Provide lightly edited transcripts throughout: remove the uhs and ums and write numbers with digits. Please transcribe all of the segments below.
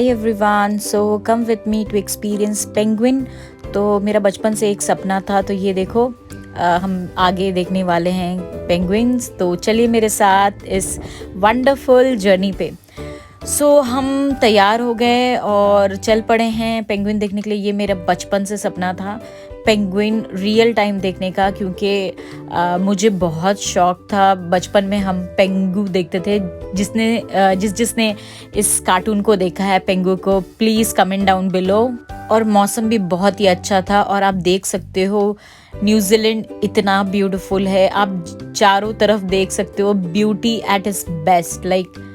Hi everyone, so come with me to experience penguin। तो मेरा बचपन से एक सपना था, तो ये देखो हम आगे देखने वाले हैं पेंगुइन्स। तो चलिए मेरे साथ इस वंडरफुल जर्नी पे। हम तैयार हो गए और चल पड़े हैं पेंगुइन देखने के लिए। ये मेरा बचपन से सपना था पेंगुइन रियल टाइम देखने का, क्योंकि मुझे बहुत शौक था। बचपन में हम पेंगू देखते थे। जिसने इस कार्टून को देखा है पेंगू को, प्लीज़ कमेंट डाउन बिलो। और मौसम भी बहुत ही अच्छा था, और आप देख सकते हो न्यूजीलैंड इतना ब्यूटीफुल है। आप चारों तरफ देख सकते हो, beauty at its best. Like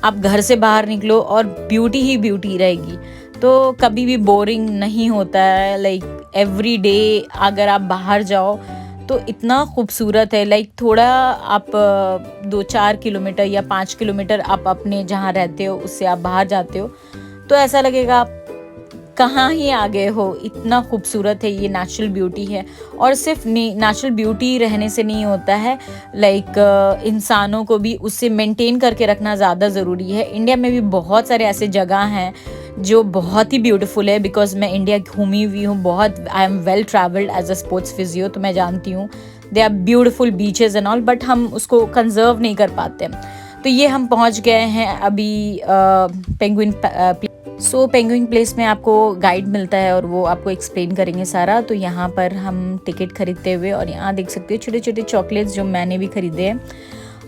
आप घर से बाहर निकलो और ब्यूटी ही ब्यूटी रहेगी, तो कभी भी बोरिंग नहीं होता है। लाइक एवरी डे अगर आप बाहर जाओ तो इतना खूबसूरत है। लाइक थोड़ा आप 2-4 किलोमीटर या 5 किलोमीटर आप अपने जहाँ रहते हो उससे आप बाहर जाते हो, तो ऐसा लगेगा आप कहाँ ही आ गए हो। इतना खूबसूरत है, ये नेचुरल ब्यूटी है। और सिर्फ नेचुरल ब्यूटी रहने से नहीं होता है, लाइक इंसानों को भी उससे मेंटेन करके रखना ज़्यादा ज़रूरी है। इंडिया में भी बहुत सारे ऐसे जगह हैं जो बहुत ही ब्यूटीफुल है, बिकॉज मैं इंडिया घूमी हुई हूँ बहुत। I am well travelled as a sports physio, तो मैं जानती हूँ they are beautiful beaches and all, but हम उसको कंजर्व नहीं कर पाते। तो ये हम पहुँच गए हैं अभी पेंगुइन पेंगुइन प्लेस में आपको गाइड मिलता है और वो आपको एक्सप्लेन करेंगे सारा। तो यहाँ पर हम टिकट खरीदते हुए, और यहाँ देख सकते हो छोटे छोटे चॉकलेट्स जो मैंने भी खरीदे हैं।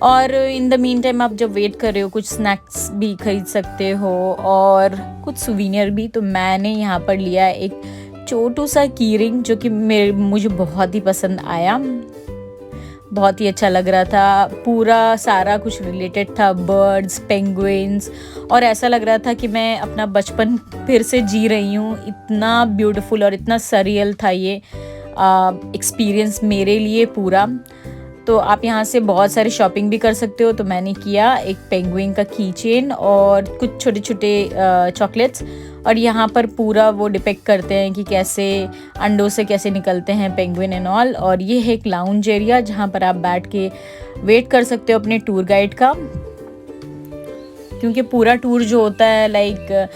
और इन द मीन टाइम आप जब वेट कर रहे हो, कुछ स्नैक्स भी खरीद सकते हो और कुछ सुवीनियर भी। तो मैंने यहाँ पर लिया एक छोटू सा की रिंग, जो कि मुझे बहुत ही पसंद आया, बहुत ही अच्छा लग रहा था। पूरा सारा कुछ रिलेटेड था, बर्ड्स, पेंगुइन्स, और ऐसा लग रहा था कि मैं अपना बचपन फिर से जी रही हूँ। इतना ब्यूटीफुल और इतना सरियल था ये एक्सपीरियंस मेरे लिए पूरा। तो आप यहाँ से बहुत सारी शॉपिंग भी कर सकते हो। तो मैंने किया एक पेंगुइन का की चेन और कुछ छोटे छोटे चॉकलेट्स। और यहाँ पर पूरा वो डिपेक्ट करते हैं कि कैसे अंडों से कैसे निकलते हैं पेंगुइन एंड ऑल। और ये है एक लाउंज एरिया जहाँ पर आप बैठ के वेट कर सकते हो अपने टूर गाइड का, क्योंकि पूरा टूर जो होता है like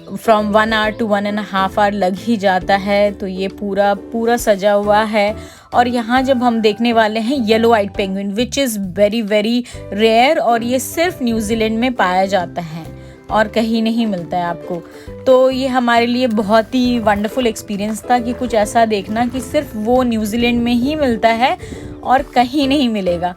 from 1 hour to 1.5 hour लग ही जाता है। तो ये पूरा पूरा सजा हुआ है। और यहाँ जब हम देखने वाले हैं yellow eyed penguin, which is very very rare, और ये सिर्फ न्यूजीलैंड में पाया जाता है और कहीं नहीं मिलता है आपको। तो ये हमारे लिए बहुत ही वंडरफुल एक्सपीरियंस था कि कुछ ऐसा देखना कि सिर्फ वो न्यूजीलैंड में ही मिलता है और कहीं नहीं मिलेगा।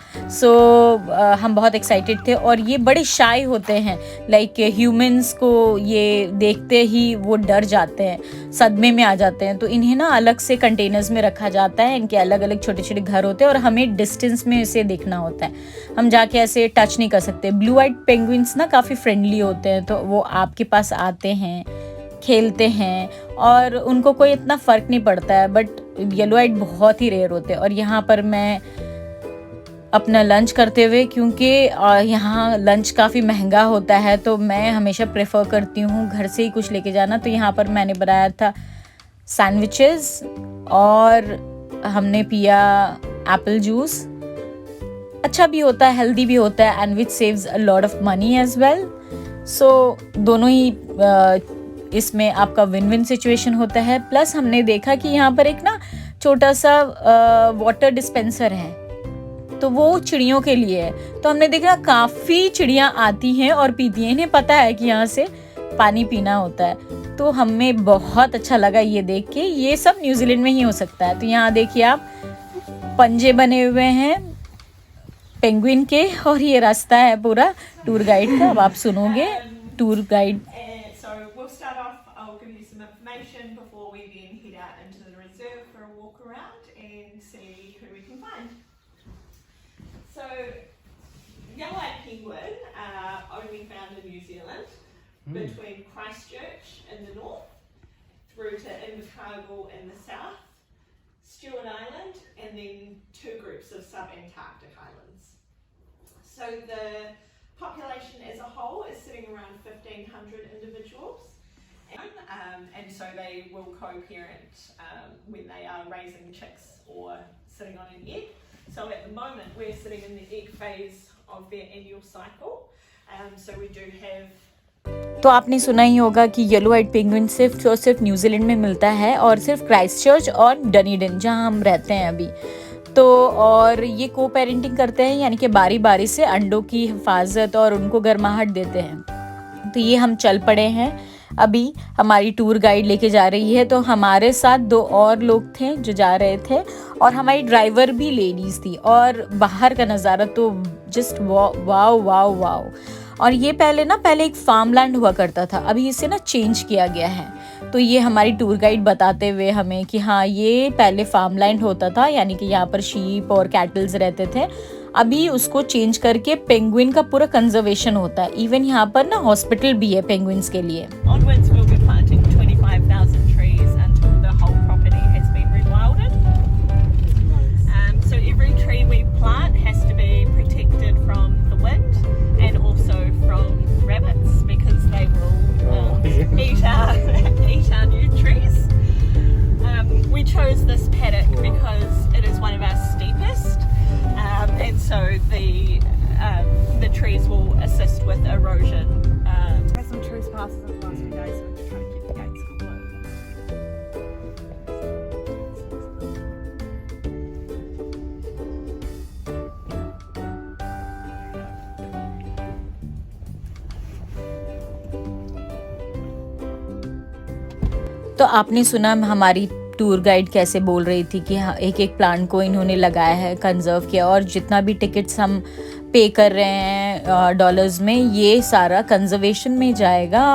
हम बहुत एक्साइटेड थे। और ये बड़े शाय होते हैं, लाइक ह्यूमंस को ये देखते ही वो डर जाते हैं, सदमे में आ जाते हैं। तो इन्हें ना अलग से कंटेनर्स में रखा जाता है, इनके अलग अलग छोटे छोटे घर होते हैं, और हमें डिस्टेंस में इसे देखना होता है। हम जाके ऐसे टच नहीं कर सकते। ब्लू आइड पेंगुइन्स ना काफ़ी फ्रेंडली होते हैं, तो वो आपके पास आते हैं, खेलते हैं, और उनको कोई इतना फ़र्क नहीं पड़ता है। बट येलो आइड बहुत ही रेयर होते हैं। और यहाँ पर मैं अपना लंच करते हुए, क्योंकि यहाँ लंच काफ़ी महंगा होता है, तो मैं हमेशा प्रेफर करती हूँ घर से ही कुछ लेके जाना। तो यहाँ पर मैंने बनाया था सैंडविचेस, और हमने पिया एप्पल जूस। अच्छा भी होता है, हेल्दी भी होता है, and which saves a lot of money as well. दोनों ही इसमें आपका विन विन सिचुएशन होता है। प्लस हमने देखा कि यहाँ पर एक ना छोटा सा वाटर डिस्पेंसर है, तो वो चिड़ियों के लिए है। तो हमने देखा काफ़ी चिड़ियाँ आती हैं और पीती हैं, इन्हें पता है कि यहाँ से पानी पीना होता है। तो हमें बहुत अच्छा लगा ये देख के। ये सब न्यूजीलैंड में ही हो सकता है। तो यहाँ देखिए आप, पंजे बने हुए हैं पेंगुइन के, और ये रास्ता है पूरा टूर गाइड का। अब आप सुनोगे tour guide. Yellow-eyed penguin only found in New Zealand, between Christchurch in the north, through to Invercargill in the south, Stewart Island, and then 2 groups of sub-Antarctic islands. So the population as a whole is sitting around 1,500 individuals. And so they will co-parent when they are raising chicks or sitting on an egg. So at the moment we're sitting in the egg phase of their annual cycle. So we do have तो आपने सुना ही होगा कि yellow eyed penguin सिर्फ और सिर्फ New Zealand में मिलता है और सिर्फ क्राइस्टचर्च और डनीडन जहां हम रहते हैं अभी। तो और ये को पेरेंटिंग करते हैं, यानी कि बारी बारी से अंडों की हिफाजत और उनको गर्माहट देते हैं। तो ये हम चल पड़े हैं, अभी हमारी टूर गाइड लेके जा रही है। तो हमारे साथ 2 और लोग थे जो जा रहे थे और हमारी ड्राइवर भी लेडीज़ थी। और बाहर का नज़ारा तो जस्ट वाओ वाओ वाओ। और ये पहले एक फार्म लैंड हुआ करता था, अभी इसे ना चेंज किया गया है। तो ये हमारी टूर गाइड बताते हुए हमें कि हाँ ये पहले फार्म लैंड होता था, यानी कि यहाँ पर शीप और कैटल्स रहते थे। अभी उसको चेंज करके पेंगुइन का पूरा कंजर्वेशन होता है। इवन यहाँ पर ना हॉस्पिटल भी है पेंगुइन्स के लिए। Onwards we'll be planting 25,000 trees until the whole property has been rewilded. So every tree we plant has to be protected from the wind and also from rabbits because they will eat our new trees. We chose this paddock because it is one of our steepest, and so the trees will assist with erosion. Had some trees passes in the last few days, so we're just trying to keep the gates closed. तो आपने सुना हमारी tour guide कैसे बोल रही थी कि हाँ एक एक प्लांट को इन्होंने लगाया है, कंजर्व किया, और जितना भी टिकट्स हम पे कर रहे हैं डॉलर्स में, ये सारा कंजर्वेशन में जाएगा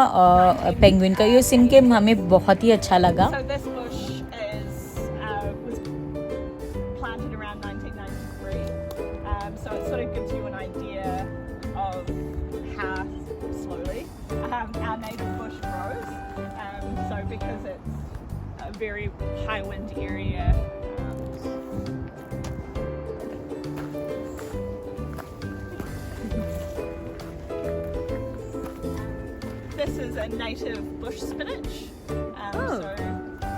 पेंगुइन का। ये सुन के हमें बहुत ही अच्छा लगा। So this bush was planted around 1993. So it sort of gives you an idea of how slowly our native bush grows. So because it's a very high wind area. This is a native bush spinach. So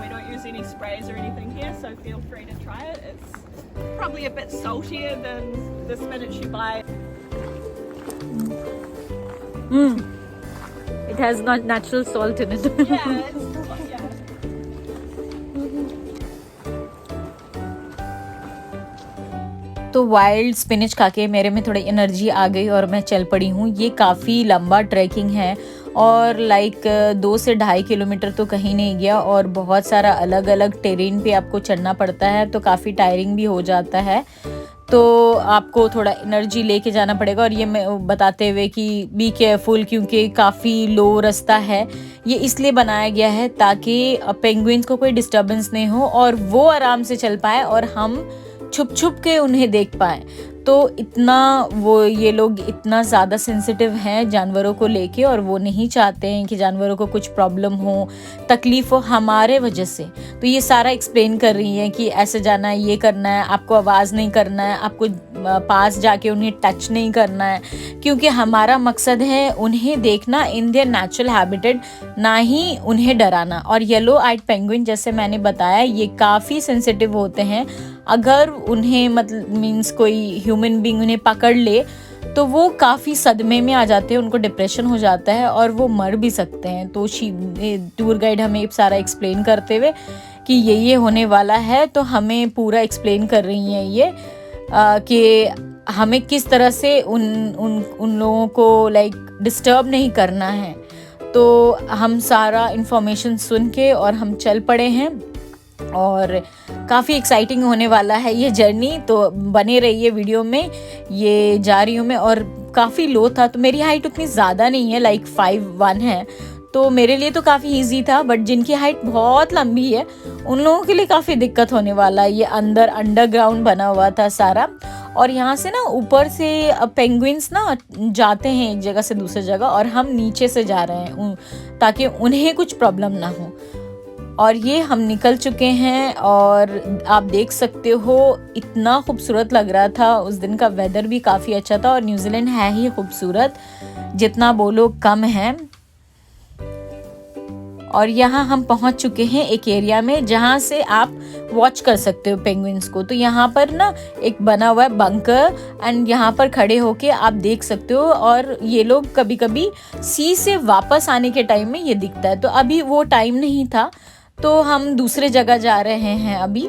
we don't use any sprays or anything here, so feel free to try it. It's probably a bit saltier than the spinach you buy. It has not natural salt in it. Yeah, yeah. तो wild spinach खा के मेरे में थोड़ी energy आ गई और मैं चल पड़ी हूँ। ये काफ़ी लंबा ट्रैकिंग है और लाइक 2 से 2.5 किलोमीटर तो कहीं नहीं गया, और बहुत सारा अलग अलग टेरेन पे आपको चढ़ना पड़ता है, तो काफ़ी टायरिंग भी हो जाता है। तो आपको थोड़ा एनर्जी लेके जाना पड़ेगा। और ये मैं बताते हुए कि बी केयरफुल, क्योंकि काफ़ी लो रास्ता है। ये इसलिए बनाया गया है ताकि पेंगुइन्स को कोई डिस्टर्बेंस नहीं हो और वो आराम से चल पाए और हम छुप छुप के उन्हें देख पाए। तो इतना ये लोग इतना ज़्यादा सेंसिटिव हैं जानवरों को लेके, और वो नहीं चाहते हैं कि जानवरों को कुछ प्रॉब्लम हो, तकलीफ़ हो हमारे वजह से। तो ये सारा एक्सप्लेन कर रही हैं कि ऐसे जाना है, ये करना है, आपको आवाज़ नहीं करना है, आपको पास जाके उन्हें टच नहीं करना है, क्योंकि हमारा मकसद है उन्हें देखना इन देयर नेचुरल हैबिटेट, ना ही उन्हें डराना। और येलो आइड पेंगुइन जैसे मैंने बताया ये काफ़ी सेंसिटिव होते हैं। अगर उन्हें मतलब मीन्स कोई ह्यूमन बीइंग उन्हें पकड़ ले तो वो काफ़ी सदमे में आ जाते हैं, उनको डिप्रेशन हो जाता है और वो मर भी सकते हैं। तो टूर गाइड हमें सारा एक्सप्लेन करते हुए कि ये होने वाला है, तो हमें पूरा एक्सप्लेन कर रही हैं ये कि हमें किस तरह से उन लोगों को लाइक डिस्टर्ब नहीं करना है। तो हम सारा इन्फॉर्मेशन सुन के और हम चल पड़े हैं और काफ़ी एक्साइटिंग होने वाला है ये जर्नी। तो बने रहिए वीडियो में। ये जा रही हूँ मैं, और काफ़ी लो था, तो मेरी हाइट उतनी ज़्यादा नहीं है, लाइक 5'1" है, तो मेरे लिए तो काफ़ी इजी था। बट जिनकी हाइट बहुत लंबी है उन लोगों के लिए काफ़ी दिक्कत होने वाला है। ये अंडरग्राउंड बना हुआ था सारा, और यहाँ से ना ऊपर से पेंगुइन्स ना जाते हैं एक जगह से दूसरी जगह, और हम नीचे से जा रहे हैं ताकि उन्हें कुछ प्रॉब्लम ना हो। और ये हम निकल चुके हैं और आप देख सकते हो इतना खूबसूरत लग रहा था। उस दिन का वेदर भी काफ़ी अच्छा था, और न्यूजीलैंड है ही खूबसूरत, जितना बोलो कम है। और यहाँ हम पहुँच चुके हैं एक एरिया में जहाँ से आप वॉच कर सकते हो पेंगुइन्स को। तो यहाँ पर ना एक बना हुआ है बंकर एंड यहाँ पर खड़े होके आप देख सकते हो। और ये लोग कभी कभी सी से वापस आने के टाइम में ये दिखता है। तो अभी वो टाइम नहीं था, तो हम दूसरे जगह जा रहे हैं अभी।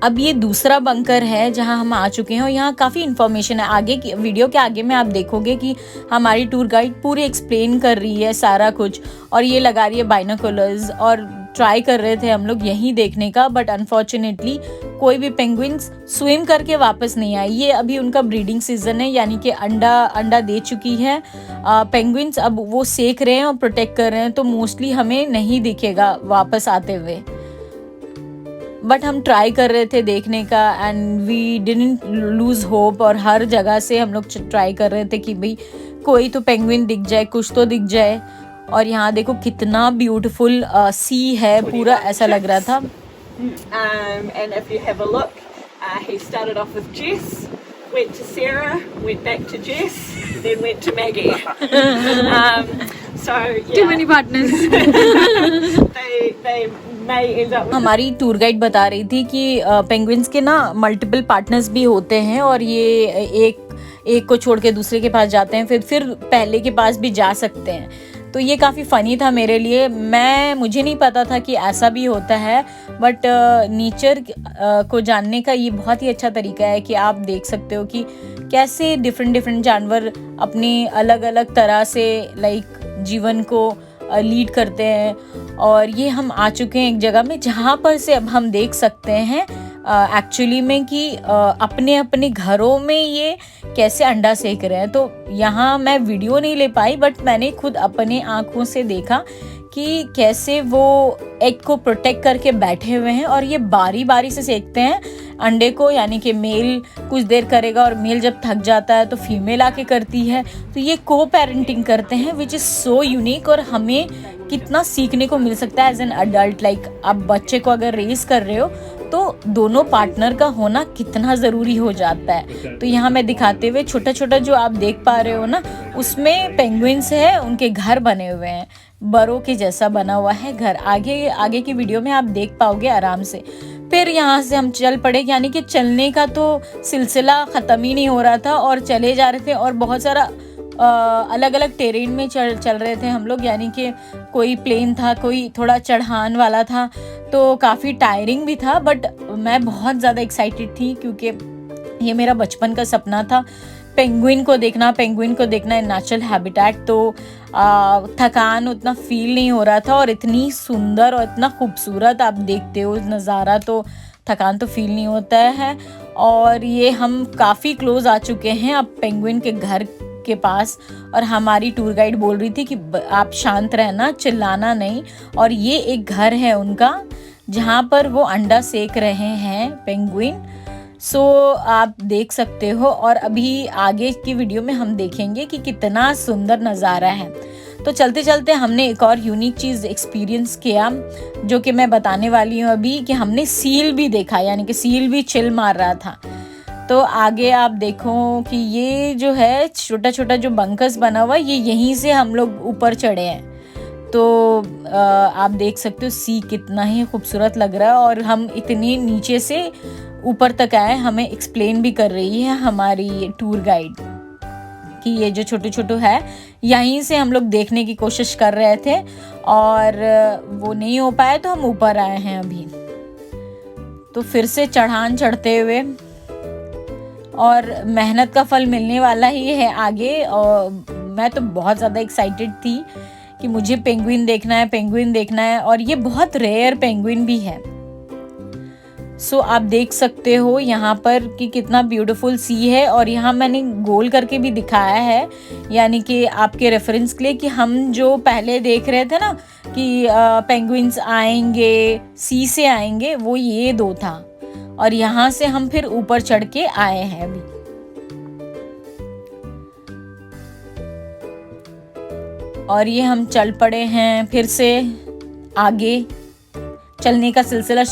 अब ये दूसरा बंकर है जहां हम आ चुके हैं और यहाँ काफ़ी इन्फॉर्मेशन है। आगे की वीडियो के आगे में आप देखोगे कि हमारी टूर गाइड पूरी एक्सप्लेन कर रही है सारा कुछ, और ये लगा रही है बाइनोकुलर्स। और ट्राई कर रहे थे हम लोग यहीं देखने का, बट अनफॉर्चुनेटली कोई भी पेंगुइन्स स्विम करके वापस नहीं आई। ये अभी उनका ब्रीडिंग सीजन है, यानी कि अंडा दे चुकी है पेंगुइन्स। अब वो सेक रहे हैं और प्रोटेक्ट कर रहे हैं, तो मोस्टली हमें नहीं दिखेगा वापस आते हुए। बट हम ट्राई कर रहे थे देखने का and we didn't lose hope. और हर जगह से हम लोग ट्राई कर रहे थे कि भाई कोई तो पेंगुइन दिख जाए, कुछ तो दिख जाए। और यहाँ देखो कितना ब्यूटीफुल सी है, पूरा ऐसा लग रहा था। And if you have a look, he started off with Jess, went to Sarah, went back to Jess, then went to Maggie. So yeah. Too many partners. They may end up with हमारी tour guide बता रही थी कि penguins के ना multiple partners भी होते हैं, और ये एक को छोड़ के दूसरे के पास जाते हैं, फिर पहले के पास भी जा सकते हैं। तो ये काफ़ी फ़नी था मेरे लिए। मुझे नहीं पता था कि ऐसा भी होता है, बट नेचर को जानने का ये बहुत ही अच्छा तरीका है कि आप देख सकते हो कि कैसे डिफरेंट जानवर अपनी अलग अलग तरह से जीवन को लीड करते हैं। और ये हम आ चुके हैं एक जगह में जहाँ पर से अब हम देख सकते हैं एक्चुअली में कि अपने अपने घरों में ये कैसे अंडा सेक रहे हैं। तो यहाँ मैं वीडियो नहीं ले पाई, बट मैंने खुद अपने आँखों से देखा कि कैसे वो एग को प्रोटेक्ट करके बैठे हुए हैं, और ये बारी बारी से सेकते हैं अंडे को। यानी कि मेल कुछ देर करेगा और मेल जब थक जाता है तो फीमेल आके करती है। तो ये को पेरेंटिंग करते हैं, विच इज़ सो यूनिक। और हमें कितना सीखने को मिल सकता है एज एन अडल्ट। आप बच्चे को अगर रेस कर रहे हो तो दोनों पार्टनर का होना कितना ज़रूरी हो जाता है। तो यहाँ मैं दिखाते हुए छोटा जो आप देख पा रहे हो ना, उसमें पेंगुइन्स है, उनके घर बने हुए हैं, बरों के जैसा बना हुआ है घर। आगे की वीडियो में आप देख पाओगे आराम से। फिर यहाँ से हम चल पड़े, यानी कि चलने का तो सिलसिला ख़त्म ही नहीं हो रहा था, और चले जा रहे थे। और बहुत सारा अलग अलग टेरेन में चल रहे थे हम लोग, यानी कि कोई प्लेन था, कोई थोड़ा चढ़ान वाला था, तो काफ़ी टायरिंग भी था। बट मैं बहुत ज़्यादा एक्साइटेड थी, क्योंकि ये मेरा बचपन का सपना था पेंगुइन को देखना इन नेचुरल हैबिटेट। तो थकान उतना फील नहीं हो रहा था, और इतनी सुंदर और इतना खूबसूरत आप देखते हो नज़ारा, तो थकान तो फील नहीं होता है। और ये हम काफ़ी क्लोज आ चुके हैं अब पेंगुइन के घर के पास। और हमारी टूर गाइड बोल रही थी कि आप शांत रहना, चिल्लाना नहीं। और ये एक घर है उनका जहाँ पर वो अंडा सेक रहे हैं पेंगुइन। सो आप देख सकते हो। और अभी आगे की वीडियो में हम देखेंगे कि कितना सुंदर नज़ारा है। तो चलते चलते हमने एक और यूनिक चीज़ एक्सपीरियंस किया, जो कि मैं बताने वाली हूँ अभी, कि हमने सील भी देखा, यानी कि सील भी चिल मार रहा था। तो आगे आप देखो कि ये जो है छोटा जो बंकस बना हुआ, ये यहीं से हम लोग ऊपर चढ़े हैं। तो आप देख सकते हो सी कितना ही खूबसूरत लग रहा है। और हम इतनी नीचे से ऊपर तक आए, हमें एक्सप्लेन भी कर रही है हमारी टूर गाइड कि ये जो छोटे है, यहीं से हम लोग देखने की कोशिश कर रहे थे, और वो नहीं हो पाया, तो हम ऊपर आए हैं अभी। तो फिर से चढ़ान चढ़ते हुए, और मेहनत का फल मिलने वाला ही है आगे। और मैं तो बहुत ज़्यादा एक्साइटेड थी कि मुझे पेंगुइन देखना है, और ये बहुत रेयर पेंगुइन भी है। सो आप देख सकते हो यहाँ पर कि कितना ब्यूटीफुल सी है। और यहाँ मैंने गोल करके भी दिखाया है, यानी कि आपके रेफरेंस के लिए, कि हम जो पहले देख रहे थे ना कि पेंगुइन्स आएंगे सी से आएंगे, वो ये दो था। और यहाँ से हम फिर ऊपर चढ़ के आए हैं अभी। और ये हम चल पड़े हैं फिर से आगे। चलने का सिलसिला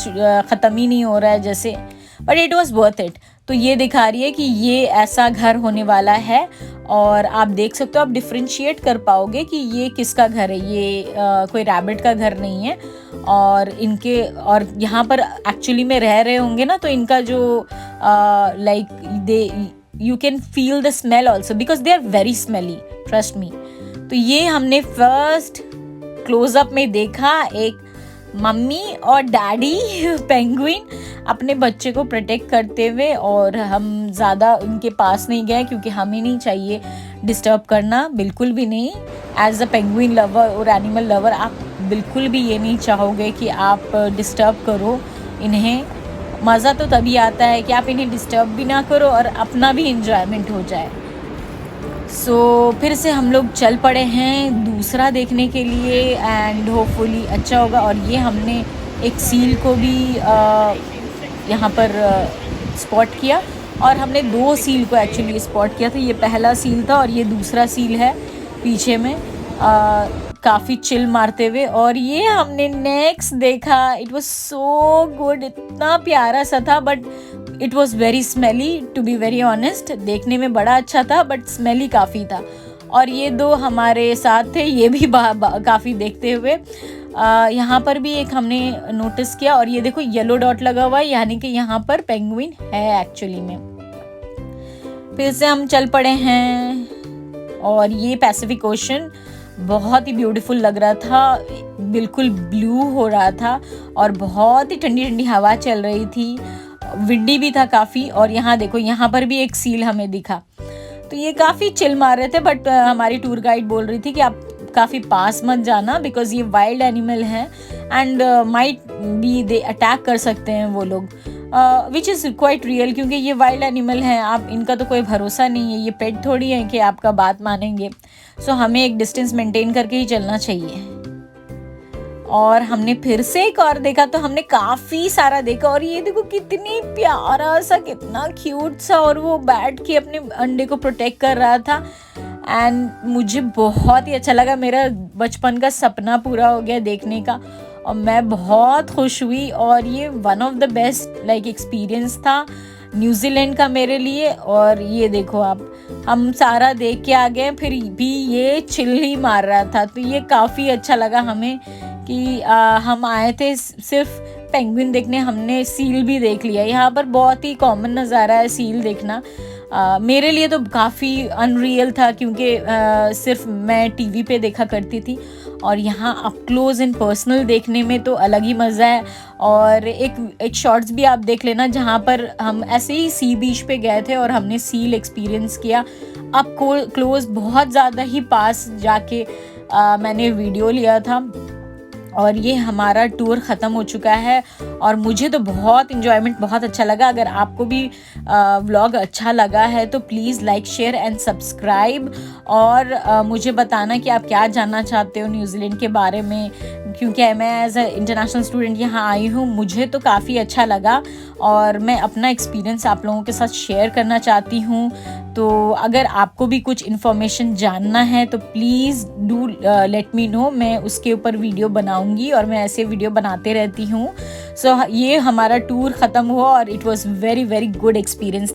ख़त्म ही नहीं हो रहा है जैसे, but it was worth it. तो ये दिखा रही है कि ये ऐसा घर होने वाला है और आप देख सकते हो, आप डिफ्रेंशिएट कर पाओगे कि ये किसका घर है। ये कोई रैबिट का घर नहीं है और यहाँ पर एक्चुअली में रह रहे होंगे ना, तो इनका जो you can feel the smell also because they are very smelly, trust me. तो ये हमने फर्स्ट क्लोजअप में देखा एक मम्मी और डैडी पेंगुइन अपने बच्चे को प्रोटेक्ट करते हुए, और हम ज़्यादा उनके पास नहीं गए क्योंकि हमें नहीं चाहिए डिस्टर्ब करना, बिल्कुल भी नहीं। एज अ पेंगुइन लवर और एनिमल लवर आप बिल्कुल भी ये नहीं चाहोगे कि आप डिस्टर्ब करो इन्हें। मज़ा तो तभी आता है कि आप इन्हें डिस्टर्ब भी ना करो और अपना भी इंजॉयमेंट हो जाए। सो फिर से हम लोग चल पड़े हैं दूसरा देखने के लिए एंड होपफुली अच्छा होगा। और ये हमने एक सील को भी यहाँ पर स्पॉट किया, और हमने 2 सील को एक्चुअली स्पॉट किया था। ये पहला सील था और ये दूसरा सील है पीछे में काफ़ी चिल मारते हुए। और ये हमने नेक्स्ट देखा, इट वाज सो गुड, इतना प्यारा सा था but it was very smelly to be very honest. देखने में बड़ा अच्छा था बट स्मेली काफ़ी था। और ये 2 हमारे साथ थे, ये भी काफ़ी देखते हुए। यहाँ पर भी एक हमने नोटिस किया, और ये देखो येलो डॉट लगा हुआ है, यानी कि यहाँ पर पेंगुइन है एक्चुअली में। फिर से हम चल पड़े हैं और ये पैसिफिक ओशन बहुत ही ब्यूटीफुल लग रहा था, बिल्कुल ब्लू हो रहा था और बहुत ही ठंडी ठंडी हवा चल रही थी, विंडी भी था काफ़ी। और यहाँ देखो, यहाँ पर भी एक सील हमें दिखा, तो ये काफ़ी चिल मार रहे थे बट हमारी टूर गाइड बोल रही थी कि आप काफ़ी पास मत जाना बिकॉज ये वाइल्ड एनिमल है and might be they attack कर सकते हैं वो लोग, विच इज़ क्वाइट रियल क्योंकि ये वाइल्ड एनिमल हैं, आप इनका तो कोई भरोसा नहीं है, ये पेट थोड़ी है कि आपका बात मानेंगे। सो हमें एक डिस्टेंस मेंटेन करके ही चलना चाहिए। और हमने फिर से एक और देखा, तो हमने काफ़ी सारा देखा। और ये देखो कितनी प्यारा सा, कितना क्यूट सा, और वो बैठ के अपने अंडे को प्रोटेक्ट कर रहा था एंड मुझे बहुत ही अच्छा लगा। मेरा बचपन का सपना पूरा हो गया देखने का और मैं बहुत खुश हुई। और ये one of the best experience था न्यूजीलैंड का मेरे लिए। और ये देखो आप, हम सारा देख के आ गए, फिर भी ये चिल ही मार रहा था, तो ये काफ़ी अच्छा लगा हमें कि हम आए थे सिर्फ पेंगुइन देखने, हमने सील भी देख लिया। यहाँ पर बहुत ही कॉमन नज़ारा है सील देखना। मेरे लिए तो काफ़ी अनरियल था क्योंकि सिर्फ मैं टीवी पे देखा करती थी, और यहाँ अप क्लोज एंड पर्सनल देखने में तो अलग ही मज़ा है। और एक शॉर्ट्स भी आप देख लेना जहाँ पर हम ऐसे ही सी बीच पे गए थे और हमने सील एक्सपीरियंस किया अप क्लोज, बहुत ज़्यादा ही पास जाके मैंने वीडियो लिया था। और ये हमारा टूर ख़त्म हो चुका है और मुझे तो बहुत इन्जॉयमेंट, बहुत अच्छा लगा। अगर आपको भी व्लॉग अच्छा लगा है तो please like, share and subscribe, और मुझे बताना कि आप क्या जानना चाहते हो न्यूजीलैंड के बारे में, क्योंकि मैं एज अ इंटरनेशनल स्टूडेंट यहाँ आई हूँ। मुझे तो काफ़ी अच्छा लगा और मैं अपना एक्सपीरियंस आप लोगों के साथ शेयर करना चाहती हूँ। तो अगर आपको भी कुछ इन्फॉर्मेशन जानना है तो please do let me know, मैं उसके ऊपर वीडियो बनाऊंगी और मैं ऐसे वीडियो बनाते रहती हूँ। सो ये हमारा टूर ख़त्म हुआ और it was very very good experience.